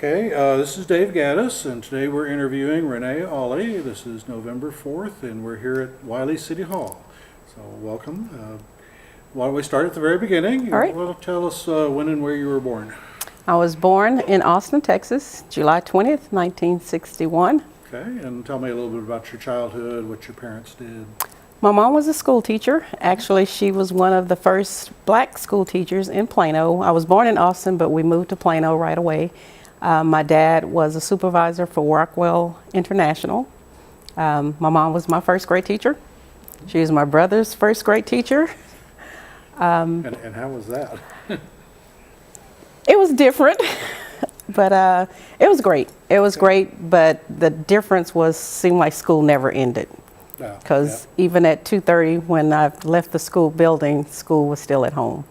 Okay, this is Dave Gaddis, and today we're interviewing Renae Ollie. This is November 4th, and we're here at Wiley City Hall. So welcome. Why don't we start at the very beginning? All right. Well, tell us when and where you were born. I was born in Austin, Texas, July 20th, 1961. Okay, and tell me a little bit about your childhood, what your parents did. My mom was a school teacher. Actually, she was one of the first black school teachers in Plano. I was born in Austin, but we moved to Plano right away. My dad was a supervisor for Rockwell International. My mom was my first grade teacher. She was my brother's first grade teacher. And how was that? It was different, but it was great. It was great, but the difference was seemed like school never ended. Because even at 2:30 when I left the school building, school was still at home.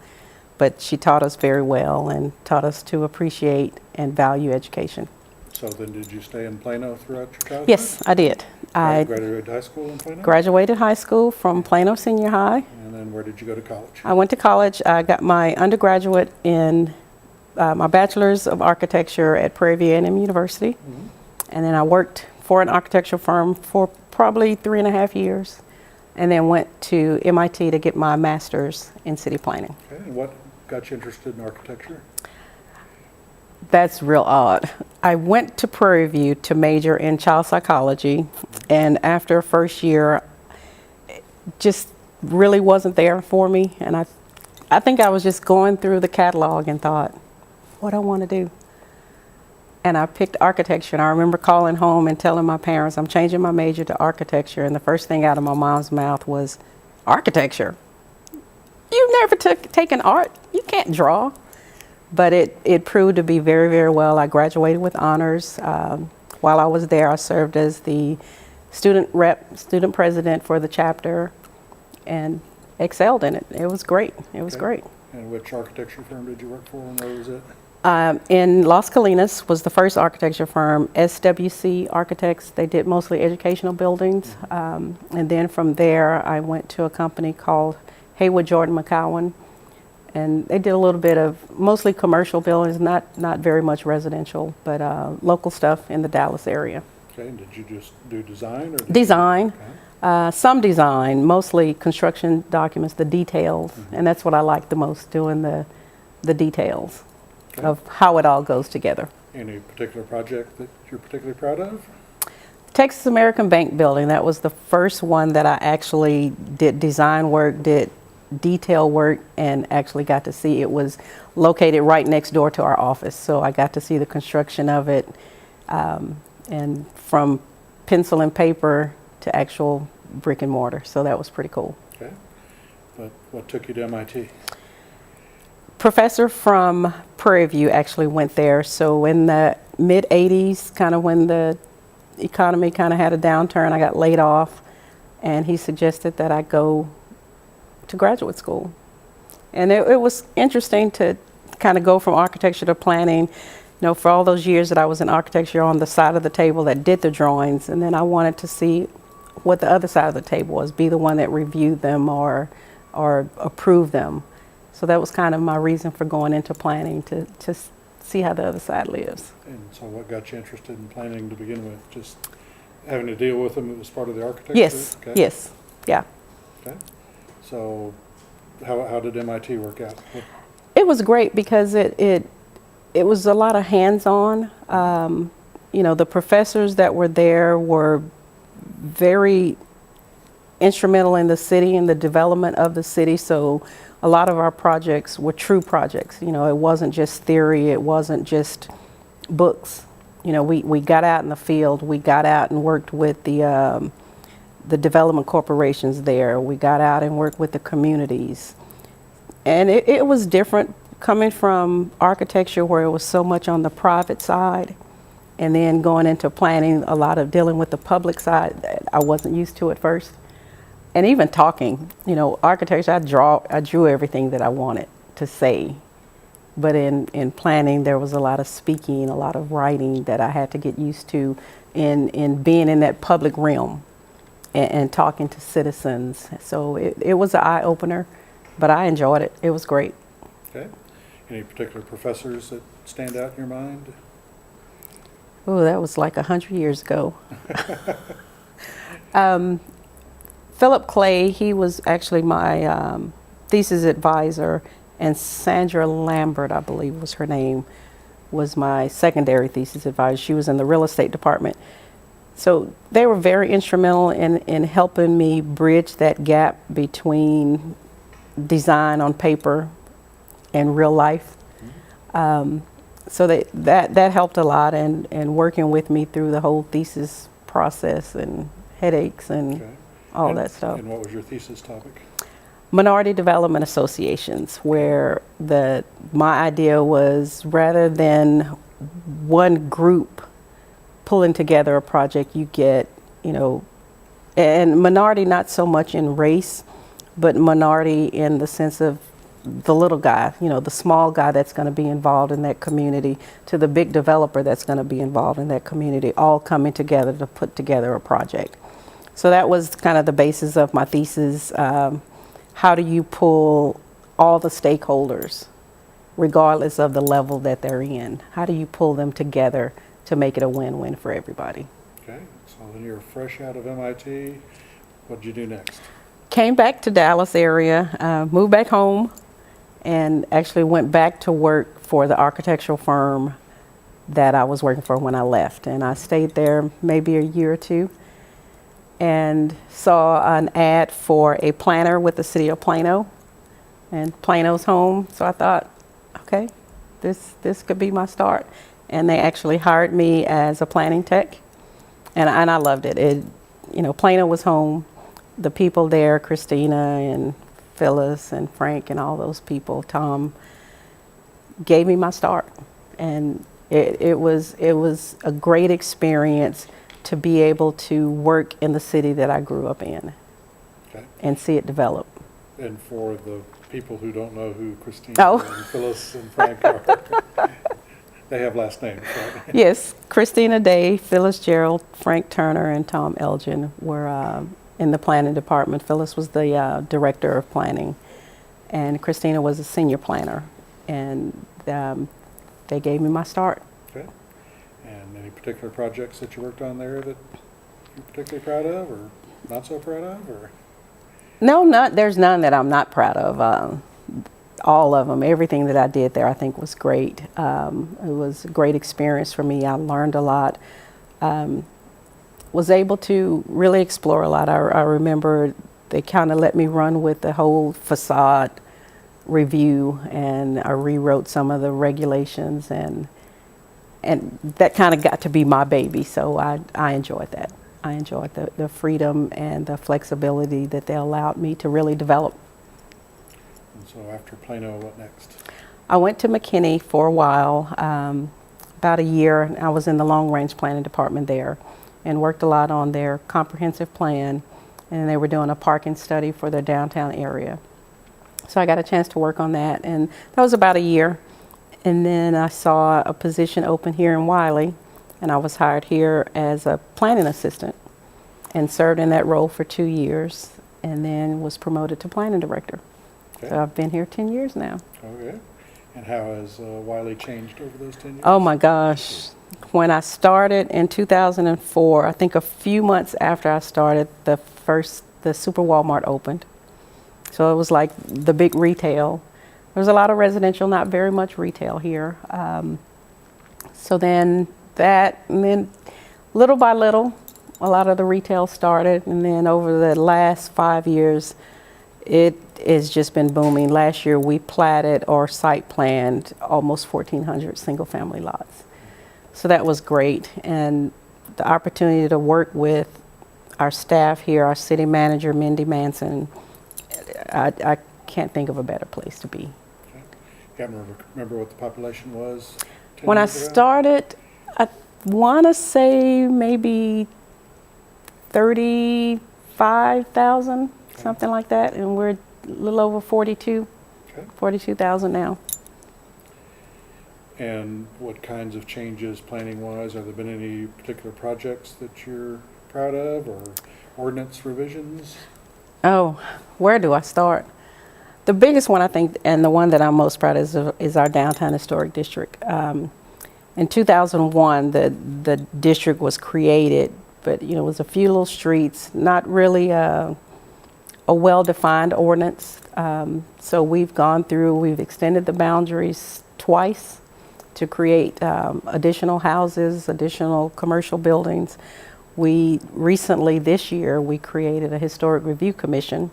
But she taught us very well and taught us to appreciate and value education. So then did you stay in Plano throughout your childhood? Yes, I did. I graduated high school in Plano? graduated high school from Plano Senior High. And then where did you go to college? I went to college. I got my undergraduate in my bachelor's of architecture at Prairie View A&M University. Mm-hmm. And then I worked for an architectural firm for probably 3.5 years. And then went to MIT to get my master's in city planning. Okay, and what got you interested in architecture? That's real odd. I went to Prairie View to major in child psychology, and after first year, it just really wasn't there for me. And I think I was just going through the catalog and thought, what do I want to do? And I picked architecture, and I remember calling home and telling my parents, I'm changing my major to architecture, and the first thing out of my mom's mouth was, architecture? You've never taken art? You can't draw. But it proved to be very, very well. I graduated with honors. While I was there, I served as the student president for the chapter, and excelled in it. It was great. It was great. And which architecture firm did you work for, and where was it? In Las Colinas was the first architecture firm, SWC Architects. They did mostly educational buildings. And then from there, I went to a company called Haywood Jordan McCowan. And they did a little bit of mostly commercial buildings, not very much residential, but local stuff in the Dallas area. Okay, and did you just do design? Or Design, some design, mostly construction documents, the details. And that's what I like the most, doing the details of how it all goes together. Any particular project that you're particularly proud of? Texas American Bank building, that was the first one that I actually did design work, did detail work, and actually got to see. It was located right next door to our office, so I got to see the construction of it, and from pencil and paper to actual brick and mortar, so that was pretty cool. Okay, but what took you to MIT? Professor from Prairie View actually went there, so in the mid 80s, kind of when the economy kind of had a downturn, I got laid off, and he suggested that I go to graduate school. And it was interesting to kind of go from architecture to planning. You know, for all those years that I was in architecture, on the side of the table that did the drawings, and then I wanted to see what the other side of the table was, be the one that reviewed them or approved them. So that was kind of my reason for going into planning, to see how the other side lives. And so what got you interested in planning to begin with? Just having to deal with them as part of the architecture? Yes, yes, yeah. Okay. So how did MIT work out? It was great because it was a lot of hands-on. You know, the professors that were there were very instrumental in the city and the development of the city. So a lot of our projects were true projects. You know, it wasn't just theory. It wasn't just books. You know, we got out in the field. We got out and worked with the development corporations there. We got out and worked with the communities. And it was different coming from architecture, where it was so much on the private side, and then going into planning, a lot of dealing with the public side that I wasn't used to at first. And even talking, you know, architecture, I drew everything that I wanted to say. But in planning, there was a lot of speaking, a lot of writing that I had to get used to in being in that public realm and talking to citizens. So it was an eye-opener, but I enjoyed it. It was great. Okay. Any particular professors that stand out in your mind? Oh, that was like 100 years ago. Philip Clay, he was actually my thesis advisor, and Sandra Lambert, I believe was her name, was my secondary thesis advisor. She was in the real estate department. So they were very instrumental in helping me bridge that gap between design on paper and real life. So that helped a lot, and working with me through the whole thesis process and headaches and Okay. all that stuff. And what was your thesis topic? Minority development associations, where my idea was, rather than one group pulling together a project, you get, and minority not so much in race, but minority in the sense of the little guy, the small guy that's going to be involved in that community, to the big developer that's going to be involved in that community, all coming together to put together a project. So that was kind of the basis of my thesis. How do you pull all the stakeholders, regardless of the level that they're in? How do you pull them together to make it a win-win for everybody? Okay, so then you're fresh out of MIT. What did you do next? Came back to Dallas area, moved back home, and actually went back to work for the architectural firm that I was working for when I left. And I stayed there maybe a year or two, and saw an ad for a planner with the city of Plano, and Plano's home. So I thought, okay, this could be my start. And they actually hired me as a planning tech, and I loved it. Plano was home. The people there, Christina and Phyllis and Frank and all those people, Tom, gave me my start. And it was a great experience to be able to work in the city that I grew up in, Okay. and see it develop. And for the people who don't know who Christina Oh. and Phyllis and Frank are, they have last names, right? Yes, Christina Day, Phyllis Gerald, Frank Turner, and Tom Elgin were in the planning department. Phyllis was the director of planning, and Christina was a senior planner, and they gave me my start. Okay. And any particular projects that you worked on there that you're particularly proud of, or not so proud of, or? No, there's none that I'm not proud of. All of them, everything that I did there, I think was great. It was a great experience for me. I learned a lot. Was able to really explore a lot. I remember they kind of let me run with the whole facade review, and I rewrote some of the regulations, and that kind of got to be my baby. So I enjoyed that. I enjoyed the freedom and the flexibility that they allowed me to really develop. And so after Plano, what next? I went to McKinney for a while, about a year. I was in the long range planning department there, and worked a lot on their comprehensive plan, and they were doing a parking study for their downtown area. So I got a chance to work on that, and that was about a year. And then I saw a position open here in Wiley, and I was hired here as a planning assistant, and served in that role for 2 years, and then was promoted to planning director. Okay. So I've been here 10 years now. Okay. And how has Wiley changed over those 10 years? Oh my gosh. When I started in 2004, I think a few months after I started, the Super Walmart opened. So it was like the big retail. There was a lot of residential, not very much retail here. So then and then little by little, a lot of the retail started. And then over the last 5 years, it has just been booming. Last year, we platted or site planned almost 1,400 single family lots. So that was great. And the opportunity to work with our staff here, our city manager, Mindy Manson, I can't think of a better place to be. Okay. Can't remember what the population was 10 When I years ago? started, I want to say maybe 35,000, something like that. And we're a little over 42,000 now. And what kinds of changes planning-wise? Have there been any particular projects that you're proud of, or ordinance revisions? Oh, where do I start? The biggest one, I think, and the one that I'm most proud of is our downtown historic district. in 2001, the district was created, but it was a few little streets, not really a well-defined ordinance. So we've gone through, we've extended the boundaries twice to create additional houses, additional commercial buildings. We recently, this year, we created a historic review commission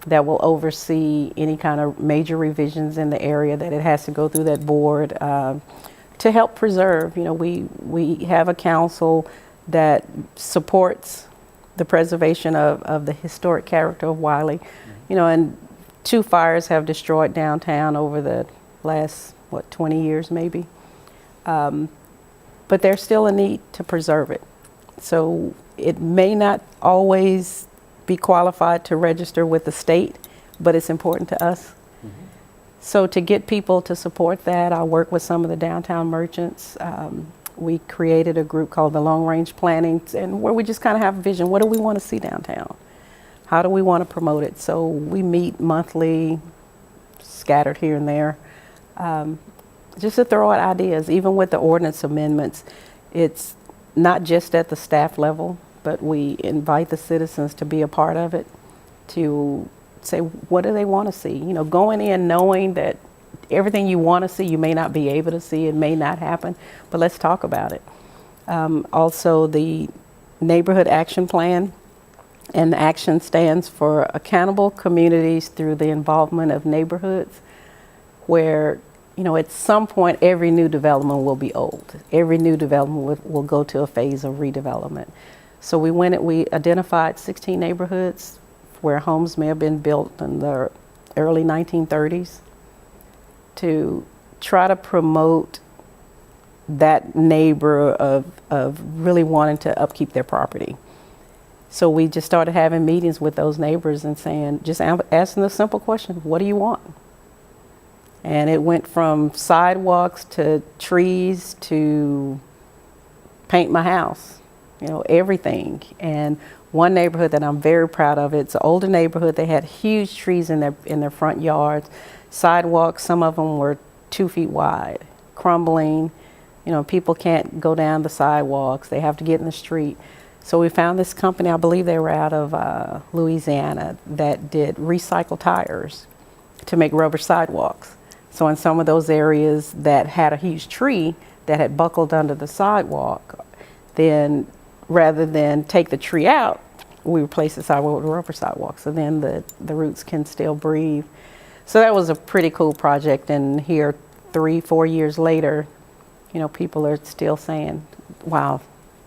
that will oversee any kind of major revisions in the area that it has to go through that board to help preserve. We have a council that supports the preservation of the historic character of Wiley. And 2 fires have destroyed downtown over the last, 20 years maybe. But there's still a need to preserve it. So it may not always be qualified to register with the state, but it's important to us. So to get people to support that, I work with some of the downtown merchants. We created a group called the Long Range Planning, and where we just kind of have a vision. What do we want to see downtown? How do we want to promote it? So we meet monthly, scattered here and there, just to throw out ideas. Even with the ordinance amendments, it's not just at the staff level, but we invite the citizens to be a part of it, to say, what do they want to see? Going in knowing that everything you want to see, you may not be able to see, it may not happen, but let's talk about it. Also, the Neighborhood Action Plan, and ACTION stands for Accountable Communities Through the Involvement of Neighborhoods, where at some point, every new development will be old. Every new development will go to a phase of redevelopment. So we identified 16 neighborhoods where homes may have been built in the early 1930s to try to promote that neighbor of really wanting to upkeep their property. So we just started having meetings with those neighbors and saying, just asking the simple question, what do you want? And it went from sidewalks to trees to paint my house, everything. And one neighborhood that I'm very proud of, it's an older neighborhood. They had huge trees in their front yards. Sidewalks, some of them were 2 feet wide, crumbling. People can't go down the sidewalks. They have to get in the street. So we found this company, I believe they were out of Louisiana, that did recycled tires to make rubber sidewalks. So in some of those areas that had a huge tree that had buckled under the sidewalk, then rather than take the tree out, we replaced the sidewalk with rubber sidewalks. So then the roots can still breathe. So that was a pretty cool project. And here, 3-4 years later, people are still saying, wow,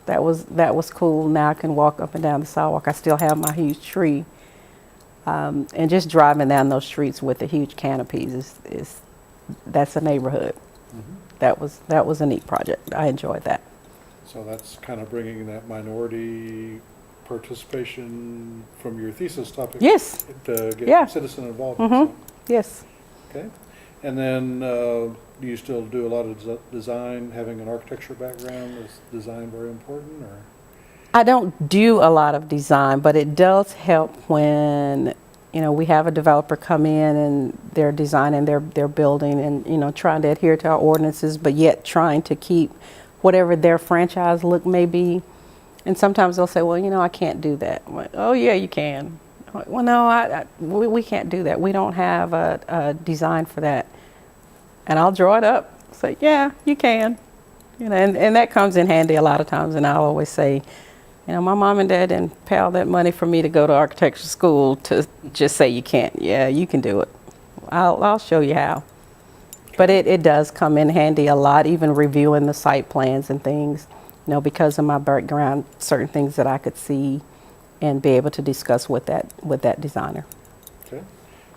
that was cool. Now I can walk up and down the sidewalk. I still have my huge tree. And just driving down those streets with the huge canopies that's a neighborhood. That was a neat project. I enjoyed that. So that's kind of bringing that minority participation from your thesis topic. Yes. To get citizen involvement. So. Yes. Okay. And then do you still do a lot of design? Having an architecture background, is design very important? Or? I don't do a lot of design, but it does help when we have a developer come in and they're designing their building and trying to adhere to our ordinances, but yet trying to keep whatever their franchise look may be. And sometimes they'll say, well, I can't do that. I'm like, oh yeah, you can. I'm like, well, no, we can't do that. We don't have a design for that. And I'll draw it up. Say, yeah, you can. And that comes in handy a lot of times. And I'll always say, my mom and dad didn't pay all that money for me to go to architecture school to just say you can't. Yeah, you can do it. I'll show you how. But it does come in handy a lot, even reviewing the site plans and things, because of my background, certain things that I could see and be able to discuss with that designer. Okay.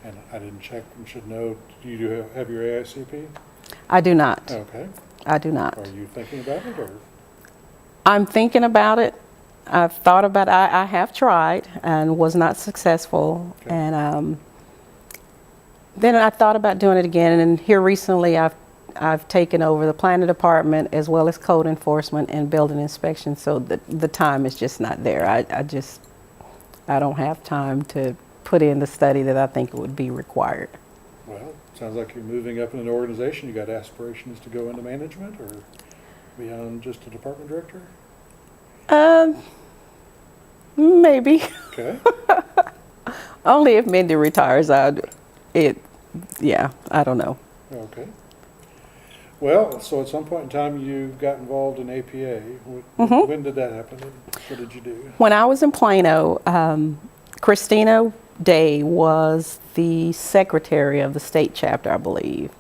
And I didn't check, you should know, do you have your AICP? I do not. Okay. I do not. Are you thinking about it, or? I'm thinking about it. I've thought about it. I have tried and was not successful. Okay. And then I thought about doing it again. And here recently, I've taken over the planning department as well as code enforcement and building inspection. So the time is just not there. I don't have time to put in the study that I think would be required. Well, sounds like you're moving up in an organization. You got aspirations to go into management, or? beyond just a department director? Maybe. Okay. Only if Mindy retires, I don't know. Okay. Well, so at some point in time you got involved in APA. When did that happen? And what did you do? When I was in Plano, Christina Day was the secretary of the state chapter, I believe.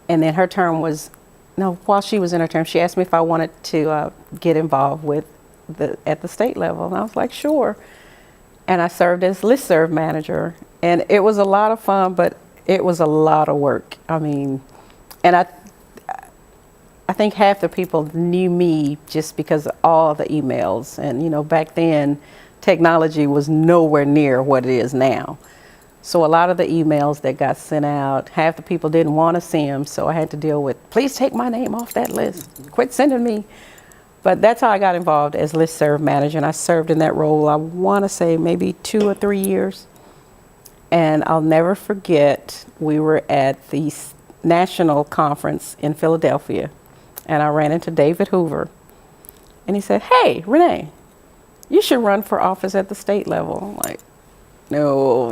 And then her term was, no, while she was in her term, she asked me if I wanted to get involved with at the state level. And I was like, sure. And I served as listserv manager. And it was a lot of fun, but it was a lot of work. I mean, and I think half the people knew me just because of all the emails. And, you know, back then, technology was nowhere near what it is now. So a lot of the emails that got sent out, half the people didn't want to see them. So I had to deal with, please take my name off that list. Quit sending me. But that's how I got involved as listserv manager. And I served in that role, I want to say maybe 2 or 3 years. And I'll never forget, we were at the national conference in Philadelphia. And I ran into David Hoover. And he said, hey, Renae, you should run for office at the state level. I'm like, no.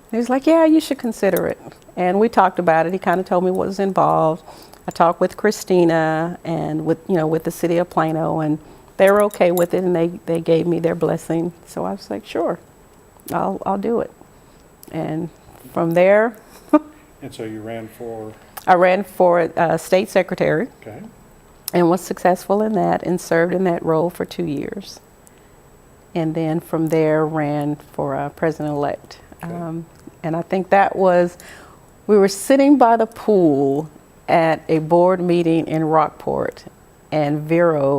He was like, yeah, you should consider it. And we talked about it. He kind of told me what was involved. I talked with Christina and with the city of Plano, and they were okay with it, and they gave me their blessing. So I was like, sure, I'll do it. And from there, And so you ran for? I ran for state secretary. Okay. And was successful in that and served in that role for 2 years. And then from there ran for president-elect. Okay. And I think that was, we were sitting by the pool at a board meeting in Rockport, and Veronica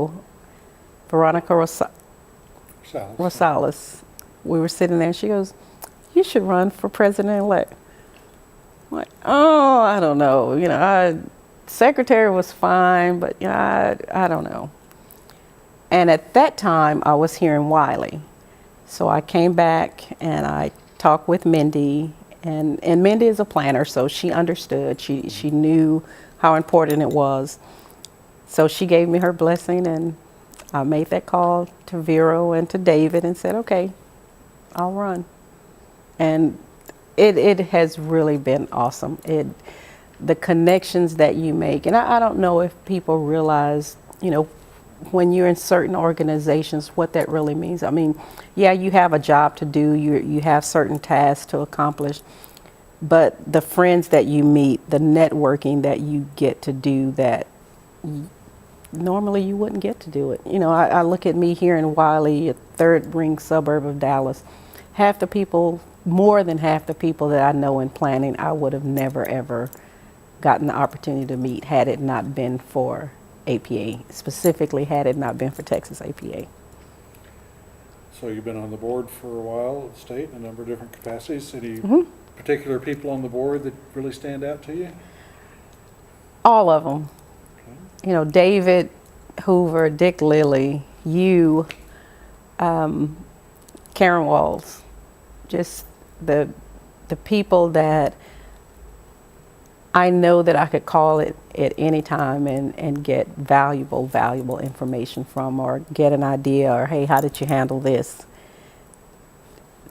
Rosales, we were sitting there, and she goes, you should run for president-elect. I'm like, oh, I don't know. Secretary was fine, but I don't know. And at that time, I was here in Wiley. So I came back and I talked with Mindy, and Mindy is a planner, so she understood. She knew how important it was. So she gave me her blessing, and I made that call to Vero and to David and said, okay, I'll run. And it has really been awesome. The connections that you make, and I don't know if people realize, when you're in certain organizations, what that really means. I mean, yeah, you have a job to do, you have certain tasks to accomplish, but the friends that you meet, the networking that you get to do that normally you wouldn't get to do it. I look at me here in Wiley, a third ring suburb of Dallas. More than half the people that I know in planning, I would have never ever gotten the opportunity to meet had it not been for APA, specifically had it not been for Texas APA. So you've been on the board for a while at the state in a number of different capacities. Any particular people on the board that really stand out to you? All of them. Okay. David Hoover, Dick Lilly, you, Karen Walls, just the people that I know that I could call it at any time and get valuable information from, or get an idea, or hey, how did you handle this?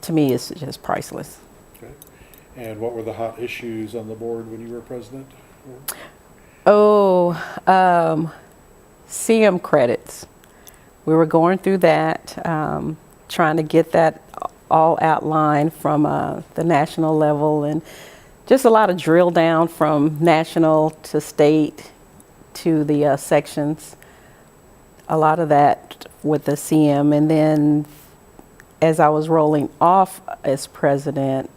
To me, it's just priceless. Okay. And what were the hot issues on the board when you were president? CM credits. We were going through that, trying to get that all outlined from the national level, and just a lot of drill down from national to state to the sections. A lot of that with the CM. And then as I was rolling off as president,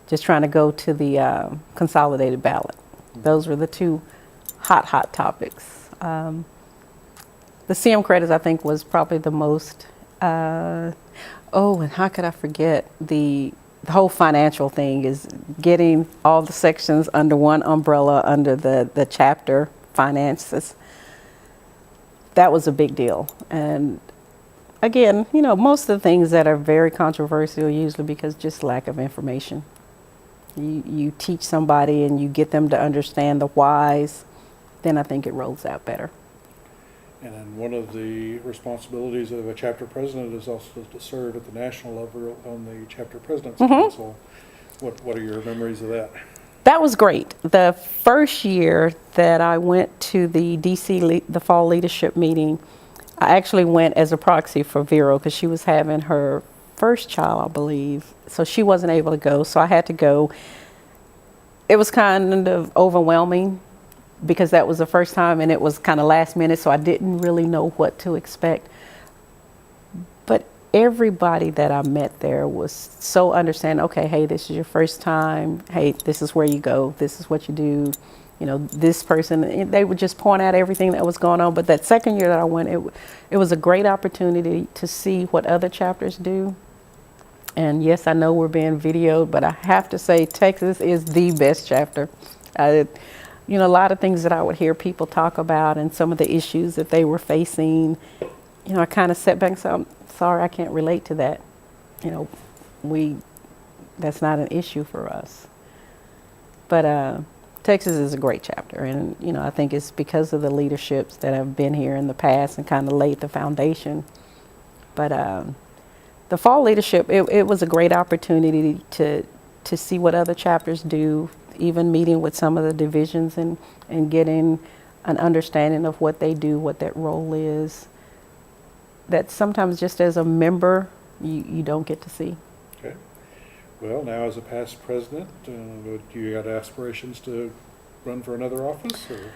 just trying to go to the consolidated ballot. Those were the two hot topics. The CM credits, I think, was probably the most, and how could I forget the whole financial thing, is getting all the sections under one umbrella under the chapter finances. That was a big deal. And again, most of the things that are very controversial usually because just lack of information. You teach somebody and you get them to understand the whys, then I think it rolls out better. And then one of the responsibilities of a chapter president is also to serve at the national level on the chapter president's council. What are your memories of that? That was great. The first year that I went to the the fall leadership meeting, I actually went as a proxy for Vero because she was having her first child, I believe. So she wasn't able to go, so I had to go. It was kind of overwhelming because that was the first time and it was kind of last minute, so I didn't really know what to expect. But everybody that I met there was so understanding. Okay, hey, this is your first time. Hey, this is where you go. This is what you do. You know, this person, and they would just point out everything that was going on. But that second year that I went, it was a great opportunity to see what other chapters do. And yes, I know we're being videoed, but I have to say Texas is the best chapter. You know, a lot of things that I would hear people talk about and some of the issues that they were facing, you know, I kind of sat back and said, I'm sorry, I can't relate to that. You know, that's not an issue for us. But Texas is a great chapter. And, you know, I think it's because of the leaderships that have been here in the past and kind of laid the foundation. But the fall leadership, it was a great opportunity to see what other chapters do, even meeting with some of the divisions and getting an understanding of what they do, what that role is, that sometimes just as a member, you don't get to see. Okay. Well, now as a past president, do you got aspirations to run for another office? Or?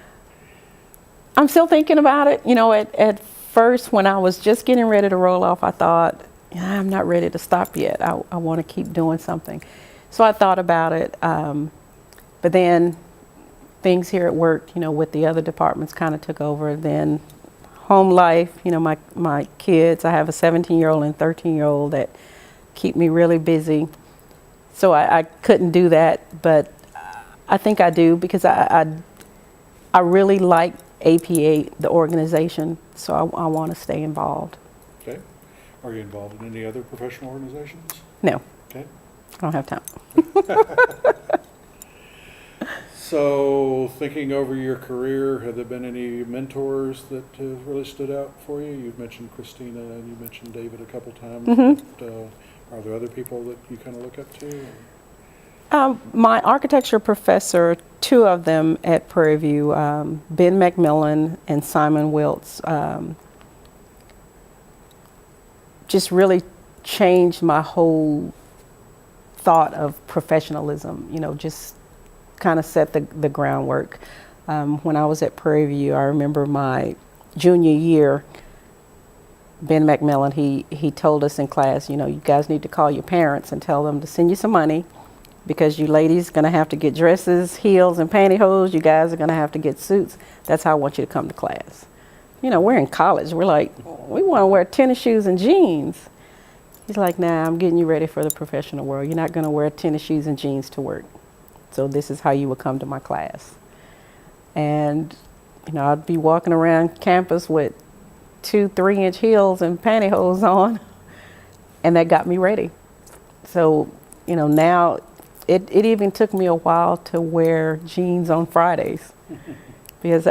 I'm still thinking about it. You know, at first when I was just getting ready to roll off, I thought, I'm not ready to stop yet. I want to keep doing something. So I thought about it. But then things here at work, you know, with the other departments kind of took over. Then home life, you know, my kids, I have a 17-year-old and 13-year-old that keep me really busy. So I couldn't do that, but I think I do because I really like APA, the organization, so I want to stay involved. Okay. Are you involved in any other professional organizations? No. Okay. I don't have time. So, thinking over your career, have there been any mentors that have really stood out for you? You've mentioned Christina and you mentioned David a couple times. But, are there other people that you kind of look up to? My architecture professor, two of them at Prairie View, Ben McMillan and Simon Wiltz, just really changed my whole thought of professionalism, you know, just kind of set the groundwork. When I was at Prairie View, I remember my junior year, Ben McMillan, he told us in class, you know, you guys need to call your parents and tell them to send you some money because you ladies are going to have to get dresses, heels, and pantyhose. You guys are going to have to get suits. That's how I want you to come to class. You know, we're in college. We're like, we want to wear tennis shoes and jeans. He's like, nah, I'm getting you ready for the professional world. You're not going to wear tennis shoes and jeans to work. So this is how you would come to my class. And, you know, I'd be walking around campus with 2 3-inch heels and pantyhose on, and that got me ready. So, you know, now it even took me a while to wear jeans on Fridays because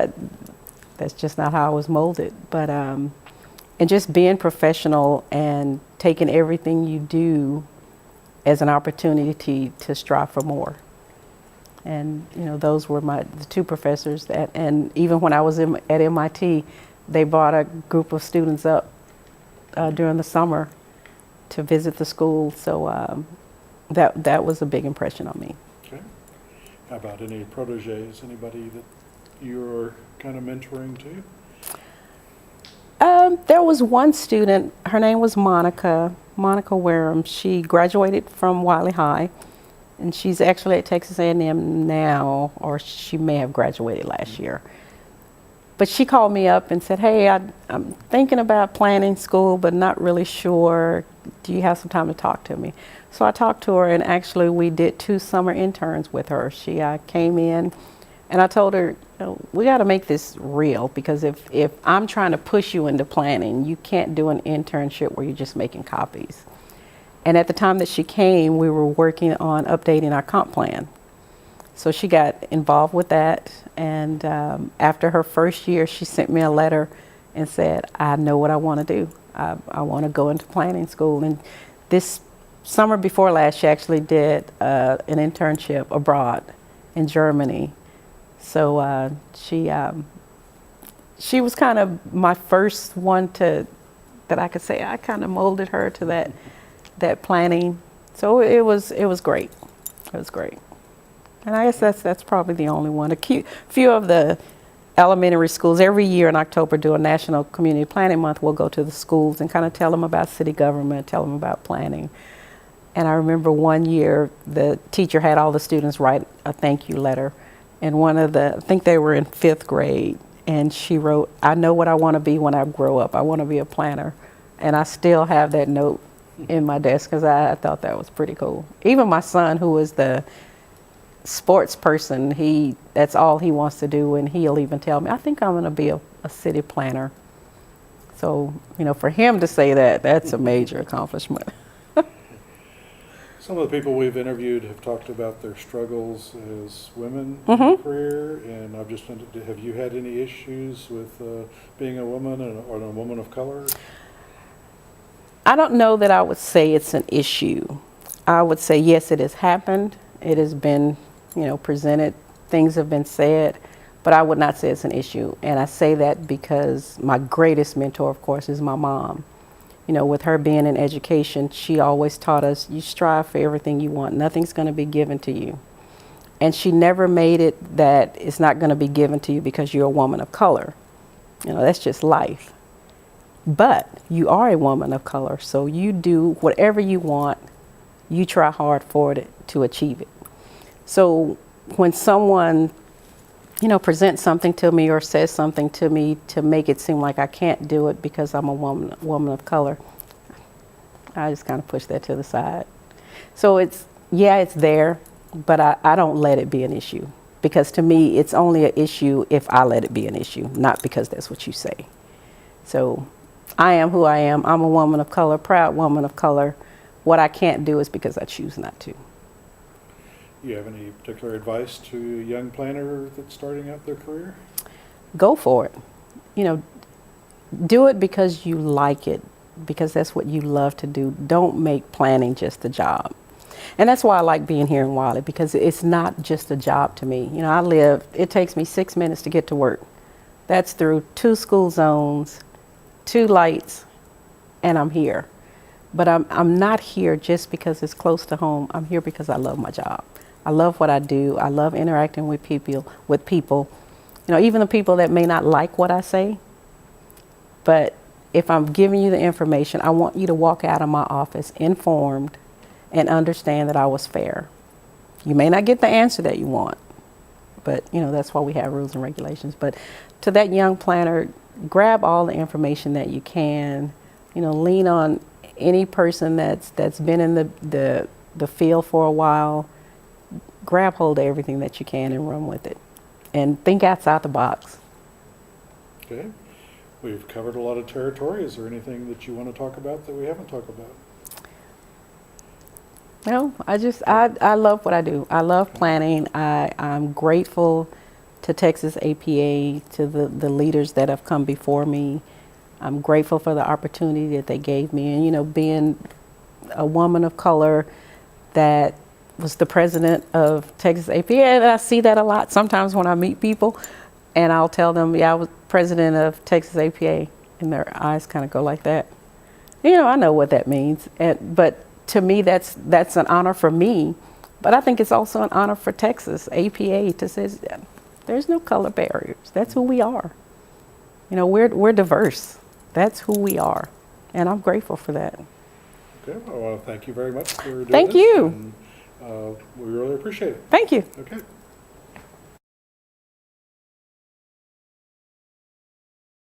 that's just not how I was molded. But, and just being professional and taking everything you do as an opportunity to strive for more. And, you know, those were the 2 professors that, and even when I was at MIT, they brought a group of students up during the summer to visit the school. So that was a big impression on me. Okay. How about any proteges, anybody that you're kind of mentoring to? There was one student, her name was Monica Wareham. She graduated from Wiley High. And she's actually at Texas A&M now, or she may have graduated last year. But she called me up and said, hey, I'm thinking about planning school, but not really sure. Do you have some time to talk to me? So I talked to her, and actually we did 2 summer interns with her. She came in, and I told her, we got to make this real, because if I'm trying to push you into planning, you can't do an internship where you're just making copies. And at the time that she came, we were working on updating our comp plan. So she got involved with that, and after her first year, she sent me a letter and said, I know what I want to do. I want to go into planning school. And this summer before last, she actually did an internship abroad in Germany. So she was kind of my first one that I could say I kind of molded her to that planning. So it was great. It was great. And I guess that's probably the only one. Few of the elementary schools every year in October do a National Community Planning Month. We'll go to the schools and kind of tell them about city government, tell them about planning. And I remember one year the teacher had all the students write a thank you letter. And I think they were in 5th grade, and she wrote, I know what I want to be when I grow up. I want to be a planner. And I still have that note in my desk because I thought that was pretty cool. Even my son, who is the sports person, that's all he wants to do, and he'll even tell me, I think I'm going to be a city planner. So, for him to say that's a major accomplishment. Some of the people we've interviewed have talked about their struggles as women in their career, and I've just wondered, have you had any issues with being a woman or a woman of color? I don't know that I would say it's an issue. I would say, yes, it has happened. It has been presented, things have been said, but I would not say it's an issue. And I say that because my greatest mentor, of course, is my mom. With her being in education, she always taught us, you strive for everything you want. Nothing's going to be given to you. And she never made it that it's not going to be given to you because you're a woman of color. That's just life. But you are a woman of color, so you do whatever you want, you try hard for it to achieve it. So when someone, presents something to me or says something to me to make it seem like I can't do it because I'm a woman of color, I just kind of push that to the side. So it's there, but I don't let it be an issue, because to me, it's only an issue if I let it be an issue, not because that's what you say. So I am who I am. I'm a woman of color, proud woman of color. What I can't do is because I choose not to. You have any particular advice to a young planner that's starting out their career? Go for it. Do it because you like it, because that's what you love to do. Don't make planning just a job. And that's why I like being here in Raleigh, because it's not just a job to me. It takes me 6 minutes to get to work. That's through 2 school zones, 2 lights, and I'm here. But I'm not here just because it's close to home. I'm here because I love my job. I love what I do. I love interacting with people. Even the people that may not like what I say. But if I'm giving you the information, I want you to walk out of my office informed and understand that I was fair. You may not get the answer that you want, but that's why we have rules and regulations. But to that young planner, grab all the information that you can. Lean on any person that's been in the field for a while. Grab hold of everything that you can and run with it, and think outside the box. Okay, we've covered a lot of territory. Is there anything that you want to talk about that we haven't talked about? No, I love what I do. I love planning. I'm grateful to Texas APA, to the leaders that have come before me. I'm grateful for the opportunity that they gave me, and being a woman of color that was the president of Texas APA, and I see that a lot sometimes when I meet people, and I'll tell them, I was president of Texas APA, and their eyes kind of go like that. I know what that means, but to me, that's an honor for me, but I think it's also an honor for Texas APA to say there's no color barriers. That's who we are. We're diverse. That's who we are, and I'm grateful for that. Okay, well, I want to thank you very much for doing this. Thank you. And, we really appreciate it. Thank you. Okay.